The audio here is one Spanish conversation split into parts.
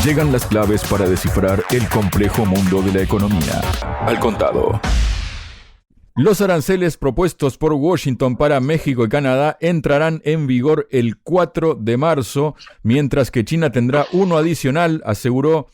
Llegan las claves para descifrar el complejo mundo de la economía. Al contado. Los aranceles propuestos por Washington para México y Canadá entrarán en vigor el 4 de marzo, mientras que China tendrá uno adicional, aseguró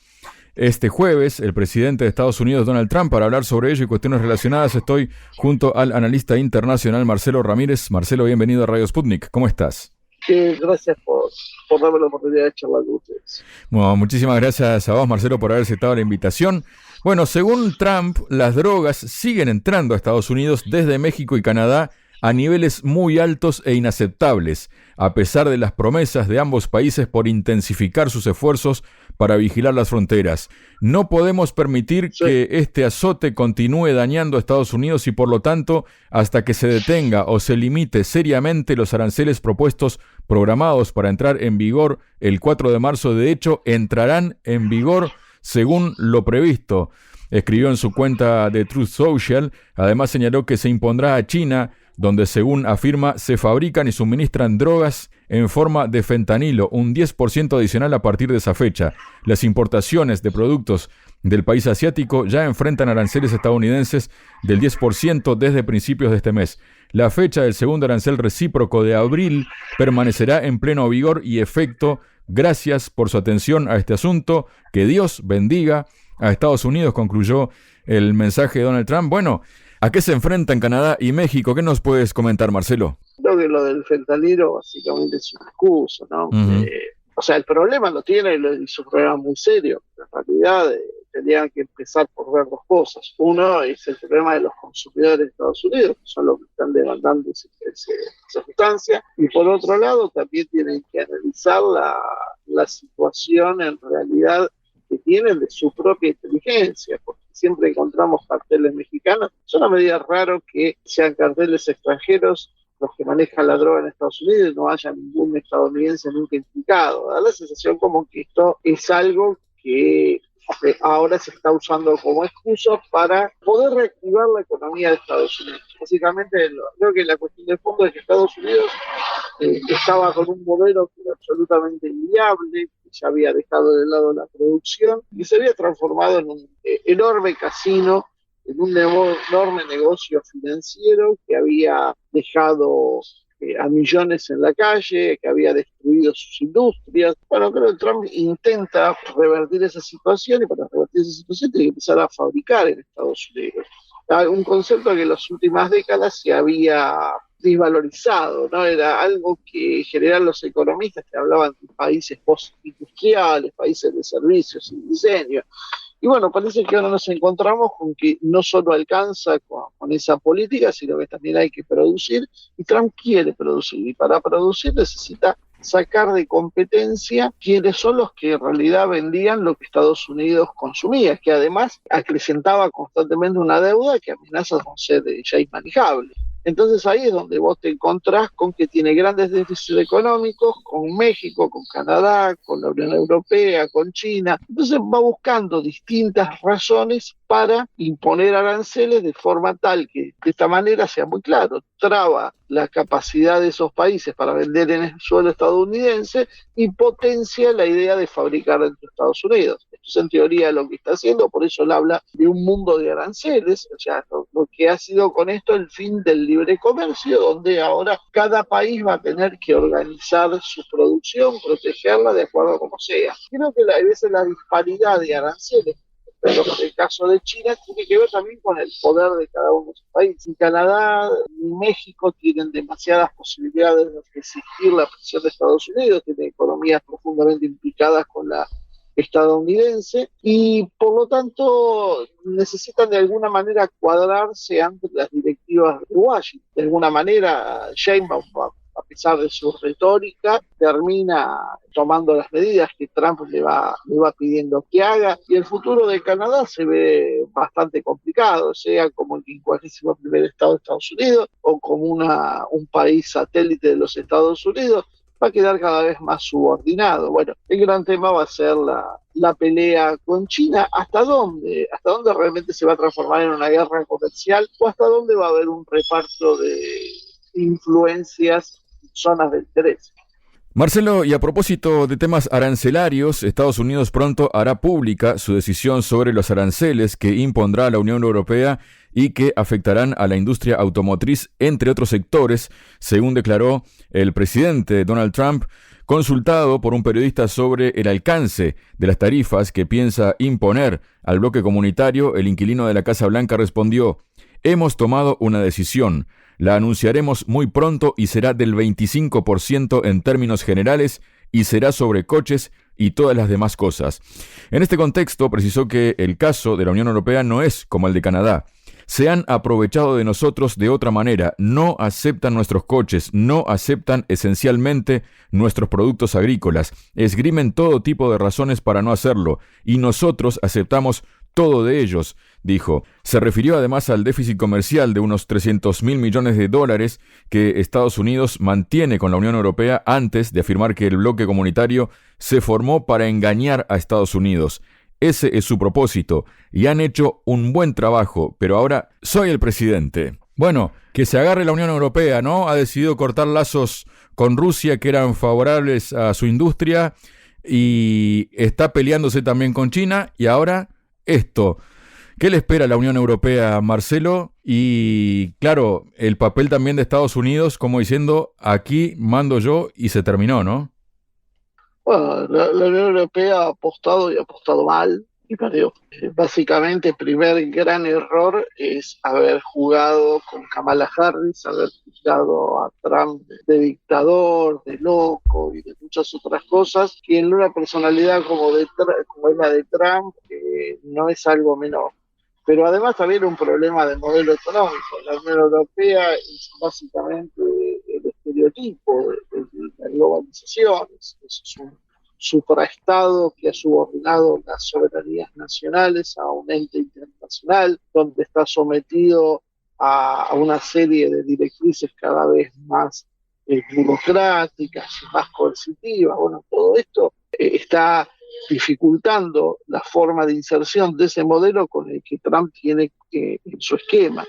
este jueves el presidente de Estados Unidos, Donald Trump. Para hablar sobre ello y cuestiones relacionadas, estoy junto al analista internacional Marcelo Ramírez. Marcelo, bienvenido a Radio Sputnik. ¿Cómo estás? Gracias por darme la oportunidad de charlar con ustedes. Bueno, muchísimas gracias a vos, Marcelo, por haber aceptado la invitación. Bueno, según Trump, las drogas siguen entrando a Estados Unidos desde México y Canadá a niveles muy altos e inaceptables, a pesar de las promesas de ambos países por intensificar sus esfuerzos para vigilar las fronteras. No podemos permitir que este azote continúe dañando a Estados Unidos y, por lo tanto, hasta que se detenga o se limite seriamente los aranceles propuestos programados para entrar en vigor el 4 de marzo, de hecho, entrarán en vigor según lo previsto, escribió en su cuenta de Truth Social. Además señaló que se impondrá a China, donde según afirma se fabrican y suministran drogas en forma de fentanilo, un 10% adicional a partir de esa fecha. Las importaciones de productos del país asiático ya enfrentan aranceles estadounidenses del 10% desde principios de este mes. La fecha del segundo arancel recíproco de abril permanecerá en pleno vigor y efecto. Gracias por su atención a este asunto. Que Dios bendiga a Estados Unidos, concluyó el mensaje de Donald Trump. Bueno, ¿a qué se enfrentan Canadá y México? ¿Qué nos puedes comentar, Marcelo? Creo que lo del fentanilo básicamente es un excusa, ¿no? O sea, el problema lo tiene y es un problema muy serio. En realidad tendrían que empezar por ver dos cosas. Uno es el problema de los consumidores de Estados Unidos, que son los que están demandando esa sustancia. Y por otro lado, también tienen que analizar la situación en realidad que tienen de su propia inteligencia, porque siempre encontramos carteles mexicanos. Es una medida raro que sean carteles extranjeros los que manejan la droga en Estados Unidos y no haya ningún estadounidense nunca implicado. Da la sensación como que esto es algo que ahora se está usando como excusa para poder reactivar la economía de Estados Unidos. Básicamente, creo que la cuestión de fondo es que Estados Unidos estaba con un modelo que era absolutamente inviable, que ya había dejado de lado la producción y se había transformado en un enorme casino, en un enorme negocio financiero que había dejado a millones en la calle, que había destruido sus industrias. Bueno, creo que Trump intenta revertir esa situación, y para revertir esa situación tiene que empezar a fabricar en Estados Unidos. Un concepto que en las últimas décadas se había desvalorizado, ¿no? Era algo que en general los economistas que hablaban de países postindustriales, países de servicios y diseño. Y bueno, parece que ahora nos encontramos con que no solo alcanza con esa política, sino que también hay que producir, y Trump quiere producir, y para producir necesita sacar de competencia quienes son los que en realidad vendían lo que Estados Unidos consumía, que además acrecentaba constantemente una deuda que amenaza con ser ya inmanejable. Entonces ahí es donde vos te encontrás con que tiene grandes déficits económicos, con México, con Canadá, con la Unión Europea, con China. Entonces va buscando distintas razones para imponer aranceles de forma tal que de esta manera sea muy claro, traba la capacidad de esos países para vender en el suelo estadounidense y potencia la idea de fabricar dentro de Estados Unidos. Esto es en teoría lo que está haciendo, por eso él habla de un mundo de aranceles, o sea, lo que ha sido con esto el fin del libre comercio, donde ahora cada país va a tener que organizar su producción, protegerla de acuerdo a como sea. Creo que a veces la disparidad de aranceles, pero en el caso de China tiene que ver también con el poder de cada uno de esos países. Canadá y México tienen demasiadas posibilidades de resistir la presión de Estados Unidos, tienen economías profundamente implicadas con la estadounidense y por lo tanto necesitan de alguna manera cuadrarse ante las directivas de Washington. De alguna manera Sheinbaum, a pesar de su retórica, termina tomando las medidas que Trump le va pidiendo que haga, y el futuro de Canadá se ve bastante complicado, sea como el 51º estado de Estados Unidos o como un país satélite de los Estados Unidos. Va a quedar cada vez más subordinado. Bueno, el gran tema va a ser la pelea con China. ¿Hasta dónde realmente se va a transformar en una guerra comercial? ¿O hasta dónde va a haber un reparto de influencias, zonas de interés? Marcelo, y a propósito de temas arancelarios, Estados Unidos pronto hará pública su decisión sobre los aranceles que impondrá la Unión Europea y que afectarán a la industria automotriz, entre otros sectores, según declaró el presidente Donald Trump. Consultado por un periodista sobre el alcance de las tarifas que piensa imponer al bloque comunitario, el inquilino de la Casa Blanca respondió: "Hemos tomado una decisión. La anunciaremos muy pronto y será del 25% en términos generales y será sobre coches y todas las demás cosas". En este contexto, precisó que el caso de la Unión Europea no es como el de Canadá. Se han aprovechado de nosotros de otra manera, no aceptan nuestros coches, no aceptan esencialmente nuestros productos agrícolas, esgrimen todo tipo de razones para no hacerlo, y nosotros aceptamos todo de ellos, dijo. Se refirió además al déficit comercial de unos 300.000 millones de dólares que Estados Unidos mantiene con la Unión Europea antes de afirmar que el bloque comunitario se formó para engañar a Estados Unidos. Ese es su propósito, y han hecho un buen trabajo, pero ahora soy el presidente. Bueno, que se agarre la Unión Europea, ¿no? Ha decidido cortar lazos con Rusia que eran favorables a su industria y está peleándose también con China, y ahora esto. ¿Qué le espera a la Unión Europea, Marcelo? Y claro, el papel también de Estados Unidos, como diciendo, aquí mando yo y se terminó, ¿no? Bueno, la Unión Europea ha apostado y ha apostado mal y perdió. Básicamente, el primer gran error es haber jugado con Kamala Harris, haber jugado a Trump de dictador, de loco y de muchas otras cosas, que en una personalidad como es la de Trump no es algo menor. Pero además también un problema de modelo económico. La Unión Europea es básicamente el estereotipo de la globalización, es un supraestado que ha subordinado las soberanías nacionales a un ente internacional, donde está sometido a una serie de directrices cada vez más burocráticas y más coercitivas. Bueno, todo esto está dificultando la forma de inserción de ese modelo con el que Trump tiene en su esquema.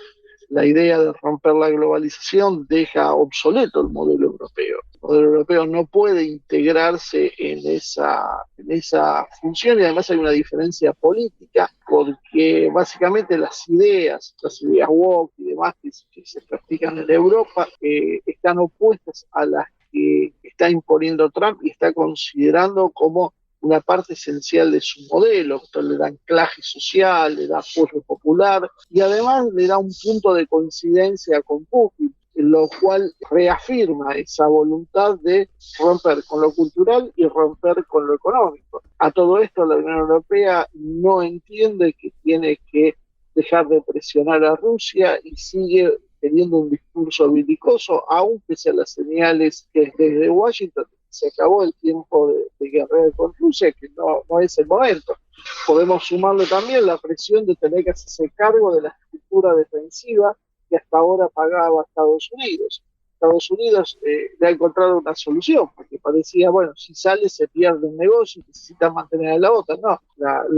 La idea de romper la globalización deja obsoleto el modelo europeo. El modelo europeo no puede integrarse en esa función, y además hay una diferencia política porque básicamente las ideas woke y demás que se practican en Europa están opuestas a las que está imponiendo Trump y está considerando como una parte esencial de su modelo. Esto le da anclaje social, le da apoyo popular y además le da un punto de coincidencia con Putin, lo cual reafirma esa voluntad de romper con lo cultural y romper con lo económico. A todo esto la Unión Europea no entiende que tiene que dejar de presionar a Rusia y sigue teniendo un discurso belicoso, aunque sean las señales que desde Washington se acabó el tiempo de guerrear con Rusia, que no es el momento. Podemos sumarle también la presión de tener que hacerse cargo de la estructura defensiva que hasta ahora pagaba Estados Unidos. Estados Unidos le ha encontrado una solución, porque parecía, bueno, si sale se pierde un negocio, necesita mantener a la OTAN. No,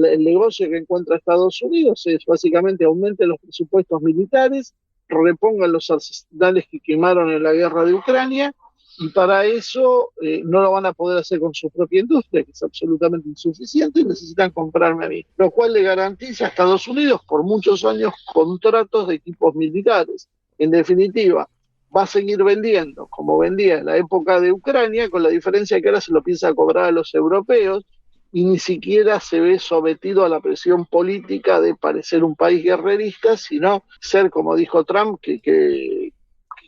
el negocio que encuentra Estados Unidos es básicamente aumente los presupuestos militares, repongan los arsenales que quemaron en la guerra de Ucrania, y para eso no lo van a poder hacer con su propia industria, que es absolutamente insuficiente, y necesitan comprarme a mí, lo cual le garantiza a Estados Unidos por muchos años contratos de equipos militares. En definitiva, va a seguir vendiendo como vendía en la época de Ucrania, con la diferencia que ahora se lo piensa cobrar a los europeos y ni siquiera se ve sometido a la presión política de parecer un país guerrerista, sino ser, como dijo Trump, que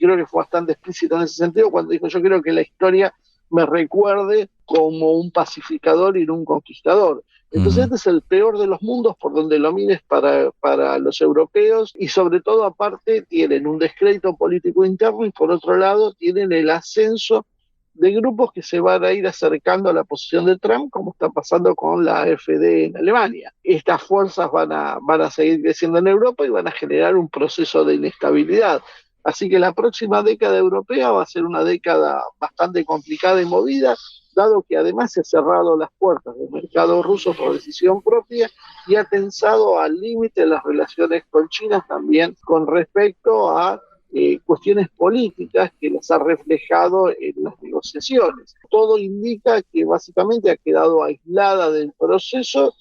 creo que fue bastante explícito en ese sentido, cuando dijo: yo creo que la historia me recuerde como un pacificador y no un conquistador. Entonces este es el peor de los mundos por donde lo mires para los europeos, y sobre todo aparte tienen un descrédito político interno y por otro lado tienen el ascenso de grupos que se van a ir acercando a la posición de Trump, como está pasando con la AfD en Alemania. Estas fuerzas van a seguir creciendo en Europa y van a generar un proceso de inestabilidad. Así que la próxima década europea va a ser una década bastante complicada y movida, dado que además se han cerrado las puertas del mercado ruso por decisión propia y ha tensado al límite las relaciones con China también con respecto a cuestiones políticas que las ha reflejado en las negociaciones. Todo indica que básicamente ha quedado aislada del proceso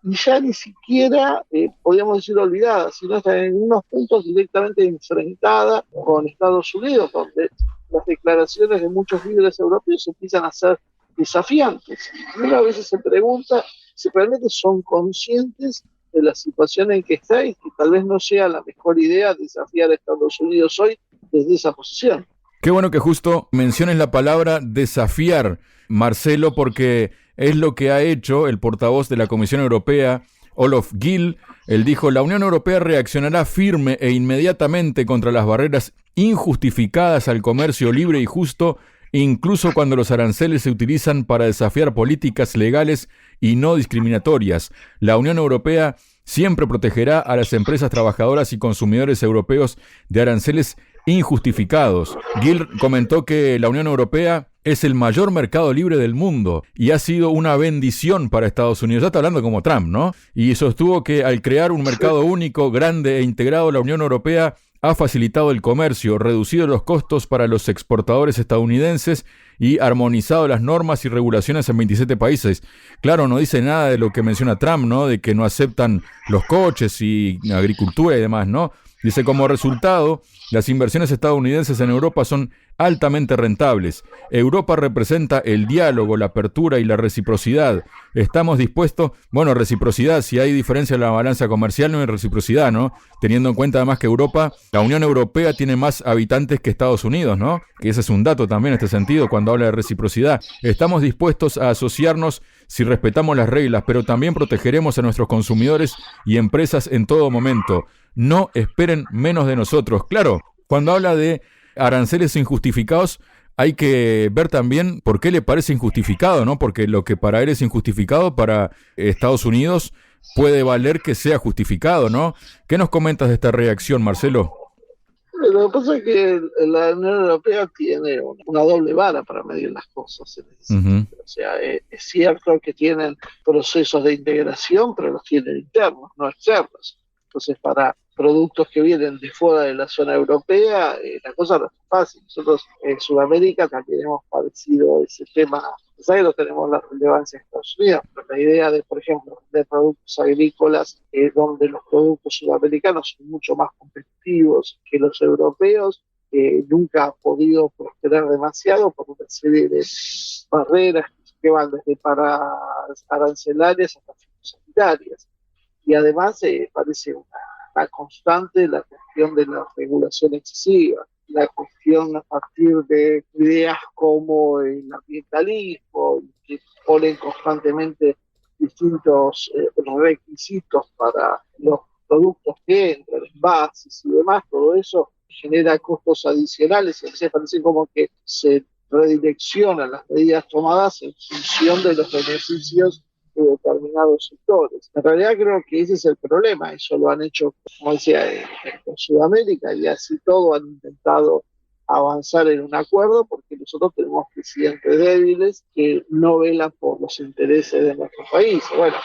y ya ni siquiera, podríamos decir olvidada, sino hasta en unos puntos directamente enfrentada con Estados Unidos, donde las declaraciones de muchos líderes europeos empiezan a ser desafiantes. Y uno a veces se pregunta si realmente son conscientes de la situación en que está y que tal vez no sea la mejor idea desafiar a Estados Unidos hoy desde esa posición. Qué bueno que justo menciones la palabra desafiar, Marcelo, porque es lo que ha hecho el portavoz de la Comisión Europea, Olof Gill. Él dijo: la Unión Europea reaccionará firme e inmediatamente contra las barreras injustificadas al comercio libre y justo, incluso cuando los aranceles se utilizan para desafiar políticas legales y no discriminatorias. La Unión Europea siempre protegerá a las empresas trabajadoras y consumidores europeos de aranceles injustificados. Gill comentó que la Unión Europea es el mayor mercado libre del mundo y ha sido una bendición para Estados Unidos. Ya está hablando como Trump, ¿no? Y sostuvo que al crear un mercado único, grande e integrado, la Unión Europea ha facilitado el comercio, reducido los costos para los exportadores estadounidenses y armonizado las normas y regulaciones en 27 países. Claro, no dice nada de lo que menciona Trump, ¿no? De que no aceptan los coches y agricultura y demás, ¿no? Dice: como resultado, las inversiones estadounidenses en Europa son altamente rentables. Europa representa el diálogo, la apertura y la reciprocidad. Estamos dispuestos, reciprocidad, si hay diferencia en la balanza comercial no hay reciprocidad, ¿no? Teniendo en cuenta además que Europa, la Unión Europea tiene más habitantes que Estados Unidos, ¿no? Que ese es un dato también en este sentido cuando habla de reciprocidad. Estamos dispuestos a asociarnos si respetamos las reglas, pero también protegeremos a nuestros consumidores y empresas en todo momento. No esperen menos de nosotros. Claro, cuando habla de aranceles injustificados, hay que ver también por qué le parece injustificado, ¿no? Porque lo que para él es injustificado, para Estados Unidos puede valer que sea justificado, ¿no? ¿Qué nos comentas de esta reacción, Marcelo? Lo que pasa es que la Unión Europea tiene una doble vara para medir las cosas en ese sentido. O sea, es cierto que tienen procesos de integración, pero los tienen internos, no externos. Entonces, para productos que vienen de fuera de la zona europea, la cosa no es fácil. Nosotros en Sudamérica también hemos padecido ese tema. No tenemos la relevancia de Estados Unidos, pero la idea de, por ejemplo, de productos agrícolas, donde los productos sudamericanos son mucho más competitivos que los europeos, nunca ha podido prosperar demasiado por una serie de barreras que van desde para arancelarias hasta fitosanitarias. Y además parece una constante la cuestión de la regulación excesiva, la cuestión a partir de ideas como el ambientalismo, que ponen constantemente distintos requisitos para los productos que entran, envases y demás. Todo eso genera costos adicionales y a veces parece como que se redireccionan las medidas tomadas en función de los beneficios de determinados sectores. En realidad creo que ese es el problema. Eso lo han hecho, como decía, en Sudamérica, y así todo han intentado avanzar en un acuerdo porque nosotros tenemos presidentes débiles que no velan por los intereses de nuestro país. Bueno,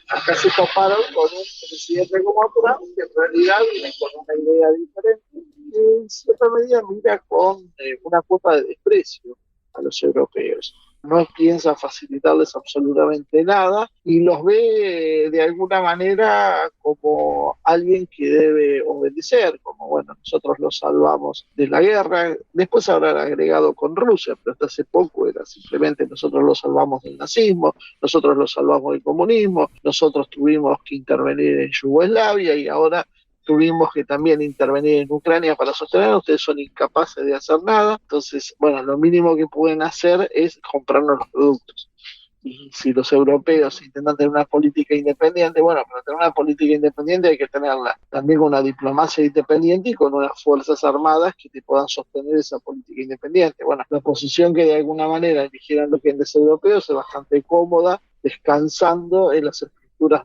acá se toparon con un presidente como Trump que en realidad viene con una idea diferente y en cierta medida mira con una cuota de desprecio a los europeos. No piensa facilitarles absolutamente nada y los ve de alguna manera como alguien que debe obedecer, como bueno, nosotros los salvamos de la guerra, después habrán agregado con Rusia, pero hasta hace poco era simplemente nosotros los salvamos del nazismo, nosotros los salvamos del comunismo, nosotros tuvimos que intervenir en Yugoslavia y ahora tuvimos que también intervenir en Ucrania para sostener, ustedes son incapaces de hacer nada, entonces, bueno, lo mínimo que pueden hacer es comprarnos los productos. Y si los europeos intentan tener una política independiente, bueno, para tener una política independiente hay que tenerla también con una diplomacia independiente y con unas fuerzas armadas que te puedan sostener esa política independiente. Bueno, la posición que de alguna manera eligieron los clientes europeos es bastante cómoda, descansando en las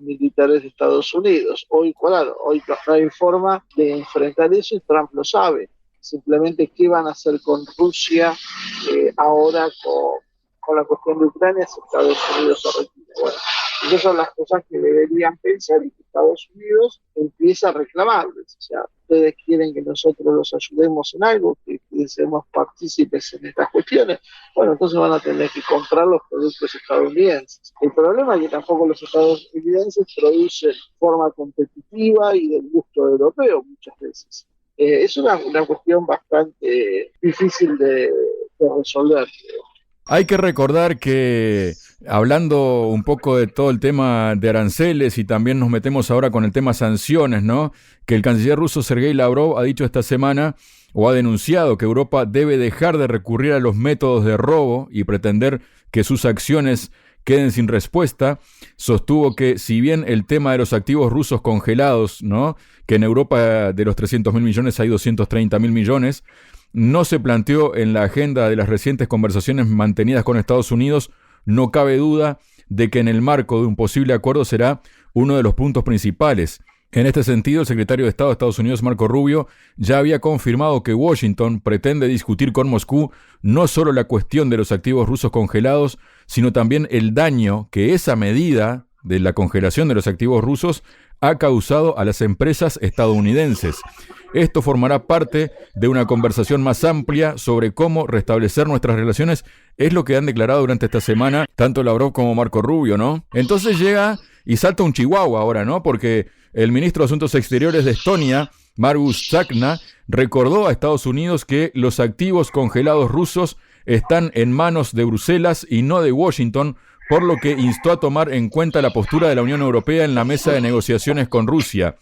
militares de Estados Unidos. Hoy, claro, hoy no hay forma de enfrentar eso y Trump lo sabe. Simplemente qué van a hacer con Rusia ahora con la cuestión de Ucrania si Estados Unidos se retira. Bueno, Esas son las cosas que deberían pensar y que Estados Unidos empieza a reclamarles. O sea, ustedes quieren que nosotros los ayudemos en algo, que seamos partícipes en estas cuestiones. Bueno, entonces van a tener que comprar los productos estadounidenses. El problema es que tampoco los estadounidenses producen de forma competitiva y del gusto europeo muchas veces. Es una cuestión bastante difícil de resolver. Hay que recordar que, hablando un poco de todo el tema de aranceles y también nos metemos ahora con el tema sanciones, ¿no? Que el canciller ruso Sergei Lavrov ha dicho esta semana o ha denunciado que Europa debe dejar de recurrir a los métodos de robo y pretender que sus acciones queden sin respuesta. Sostuvo que si bien el tema de los activos rusos congelados, ¿no? Que en Europa de los 300.000 millones hay 230.000 millones, no se planteó en la agenda de las recientes conversaciones mantenidas con Estados Unidos, no cabe duda de que en el marco de un posible acuerdo será uno de los puntos principales. En este sentido, el secretario de Estado de Estados Unidos, Marco Rubio, ya había confirmado que Washington pretende discutir con Moscú no solo la cuestión de los activos rusos congelados, sino también el daño que esa medida de la congelación de los activos rusos ha causado a las empresas estadounidenses. Esto formará parte de una conversación más amplia sobre cómo restablecer nuestras relaciones, es lo que han declarado durante esta semana tanto Lavrov como Marco Rubio, ¿no? Entonces llega y salta un chihuahua ahora, ¿no? Porque el ministro de Asuntos Exteriores de Estonia, Margus Tsahkna, recordó a Estados Unidos que los activos congelados rusos están en manos de Bruselas y no de Washington, por lo que instó a tomar en cuenta la postura de la Unión Europea en la mesa de negociaciones con Rusia.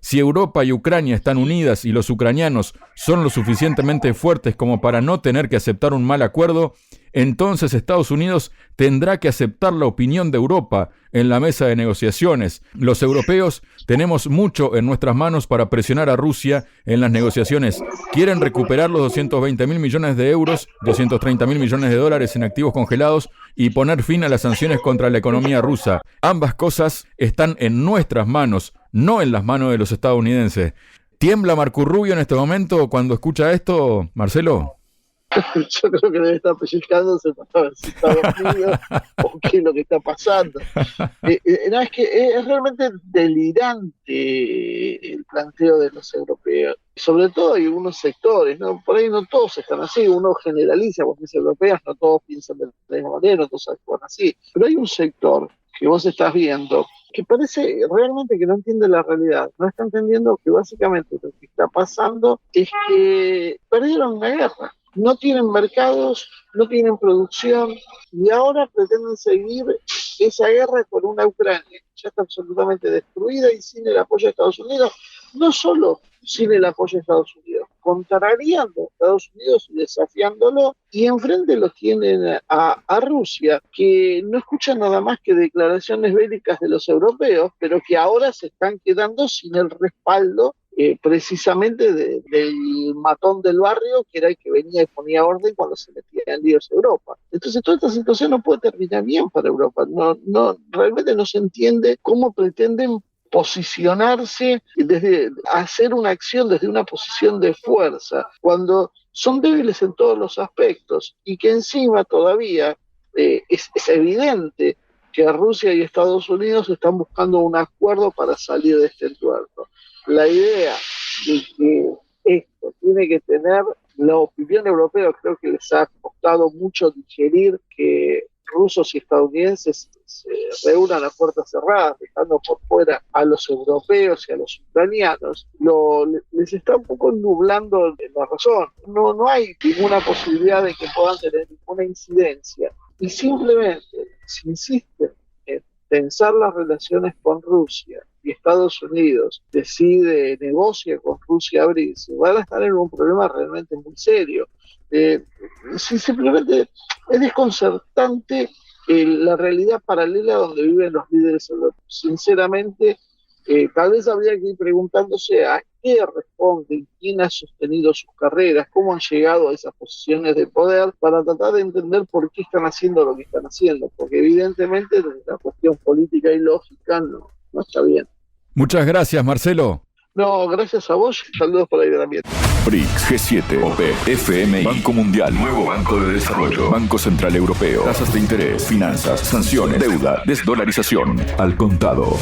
Si Europa y Ucrania están unidas y los ucranianos son lo suficientemente fuertes como para no tener que aceptar un mal acuerdo, entonces Estados Unidos tendrá que aceptar la opinión de Europa en la mesa de negociaciones. Los europeos tenemos mucho en nuestras manos para presionar a Rusia en las negociaciones. Quieren recuperar los 220.000 millones de euros, 230.000 millones de dólares en activos congelados y poner fin a las sanciones contra la economía rusa. Ambas cosas están en nuestras manos, no en las manos de los estadounidenses. ¿Tiembla Marco Rubio en este momento cuando escucha esto, Marcelo? Yo creo que debe estar pellizcándose para ver si está dormido o qué es lo que está pasando. No, es que es realmente delirante el planteo de los europeos. Sobre todo hay unos sectores, ¿no? Por ahí no todos están así, uno generaliza, porque los europeos no todos piensan de la misma manera, no todos actúan así. Pero hay un sector que vos estás viendo que parece realmente que no entiende la realidad. No está entendiendo que básicamente lo que está pasando es que perdieron la guerra. No tienen mercados, no tienen producción y ahora pretenden seguir esa guerra con una Ucrania que ya está absolutamente destruida y sin el apoyo de Estados Unidos. No solo sin el apoyo de Estados Unidos, contrariando a Estados Unidos y desafiándolo, y enfrente los tienen a Rusia, que no escuchan nada más que declaraciones bélicas de los europeos, pero que ahora se están quedando sin el respaldo precisamente del matón del barrio, que era el que venía y ponía orden cuando se metía en líos Europa. Entonces toda esta situación no puede terminar bien para Europa. Realmente no se entiende cómo pretenden posicionarse, hacer una acción desde una posición de fuerza, cuando son débiles en todos los aspectos y que encima todavía es evidente que Rusia y Estados Unidos están buscando un acuerdo para salir de este entuerto. La idea de que esto tiene que tener la opinión europea, creo que les ha costado mucho digerir que rusos y estadounidenses se reúnan a puertas cerradas, dejando por fuera a los europeos y a los ucranianos, les está un poco nublando la razón. No hay ninguna posibilidad de que puedan tener ninguna incidencia. Y simplemente, si insisten en tensar las relaciones con Rusia y Estados Unidos negocia con Rusia abrirse, van a estar en un problema realmente muy serio. Simplemente es desconcertante la realidad paralela donde viven los líderes europeos. Sinceramente, tal vez habría que ir preguntándose a qué responden, quién ha sostenido sus carreras, cómo han llegado a esas posiciones de poder, para tratar de entender por qué están haciendo lo que están haciendo, porque evidentemente desde la cuestión política y lógica no está bien. Muchas gracias, Marcelo. No, gracias a vos. Saludos por ahí de la mierda. BRICS, G7, OPE, FMI, Banco Mundial, Nuevo Banco de Desarrollo, Banco Central Europeo, tasas de interés, finanzas, sanciones, deuda, desdolarización, al contado.